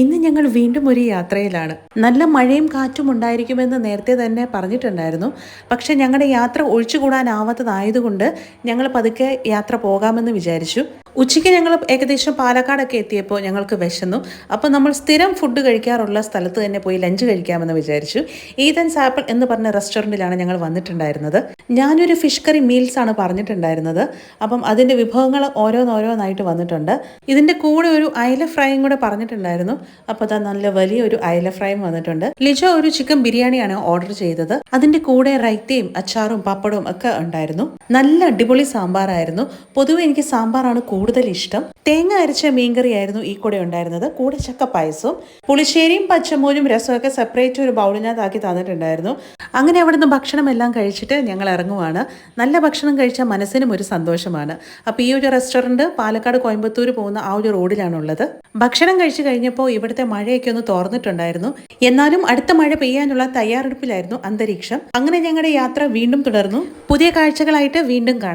ഇന്ന് ഞങ്ങൾ വീണ്ടും ഒരു യാത്രയിലാണ്. നല്ല മഴയും കാറ്റും ഉണ്ടായിരിക്കുമെന്ന് നേരത്തെ തന്നെ പറഞ്ഞിട്ടുണ്ടായിരുന്നു. പക്ഷെ ഞങ്ങളുടെ യാത്ര ഒഴിച്ചുകൂടാനാവാത്തതായതുകൊണ്ട് ഞങ്ങൾ പതുക്കെ യാത്ര പോകാമെന്ന് വിചാരിച്ചു. ഉച്ചയ്ക്ക് ഞങ്ങൾ ഏകദേശം പാലക്കാടൊക്കെ എത്തിയപ്പോൾ ഞങ്ങൾക്ക് വിശന്നു. അപ്പോൾ നമ്മൾ സ്ഥിരം ഫുഡ് കഴിക്കാറുള്ള സ്ഥലത്ത് തന്നെ പോയി ലഞ്ച് കഴിക്കാമെന്ന് വിചാരിച്ചു. ഈതൻസ് ആപ്പിൾ എന്ന് പറഞ്ഞ റെസ്റ്റോറൻറ്റിലാണ് ഞങ്ങൾ വന്നിട്ടുണ്ടായിരുന്നത്. ഞാനൊരു ഫിഷ് കറി മീൽസ് ആണ് പറഞ്ഞിട്ടുണ്ടായിരുന്നത്. അപ്പം അതിൻ്റെ വിഭവങ്ങൾ ഓരോന്നോരോന്നായിട്ട് വന്നിട്ടുണ്ട്. ഇതിൻ്റെ കൂടെ ഒരു അയല ഫ്രൈയും കൂടെ പറഞ്ഞിട്ടുണ്ടായിരുന്നു. അപ്പോൾ അതാ നല്ല വലിയൊരു അയല ഫ്രൈയും വന്നിട്ടുണ്ട്. ലിജോ ഒരു ചിക്കൻ ബിരിയാണിയാണ് ഓർഡർ ചെയ്തത്. അതിന്റെ കൂടെ റൈത്തയും അച്ചാറും പപ്പടവും ഒക്കെ ഉണ്ടായിരുന്നു. നല്ല അടിപൊളി സാമ്പാറായിരുന്നു. പൊതുവെ എനിക്ക് സാമ്പാറാണ് കൂടുതൽ ഇഷ്ടം. തേങ്ങ അരച്ച മീൻകറിയായിരുന്നു ഈ കൂടെ ഉണ്ടായിരുന്നത്. കൂടെ ചക്ക പായസവും പുളിശ്ശേരിയും പച്ചമോരും രസമൊക്കെ സെപ്പറേറ്റ് ഒരു ബൗളിനകത്താക്കി തന്നിട്ടുണ്ടായിരുന്നു. അങ്ങനെ അവിടുന്ന് ഭക്ഷണം എല്ലാം കഴിച്ചിട്ട് ഞങ്ങൾ ഇറങ്ങുവാണ്. നല്ല ഭക്ഷണം കഴിച്ചാൽ മനസ്സിനും ഒരു സന്തോഷമാണ്. അപ്പോൾ ഈ ഒരു റെസ്റ്റോറൻറ്റ് പാലക്കാട് കോയമ്പത്തൂർ പോകുന്ന ആ ഒരു റോഡിലാണുള്ളത്. ഭക്ഷണം കഴിച്ചു കഴിഞ്ഞപ്പോൾ ഇവിടുത്തെ മഴയൊക്കെ ഒന്ന് തോർന്നിട്ടുണ്ടായിരുന്നു. എന്നാലും അടുത്ത മഴ പെയ്യാനുള്ള തയ്യാറെടുപ്പിലായിരുന്നു അന്തരീക്ഷം. അങ്ങനെ ഞങ്ങളുടെ യാത്ര വീണ്ടും തുടർന്നു. പുതിയ കാഴ്ചകളായിട്ട് വീണ്ടും കാണാം.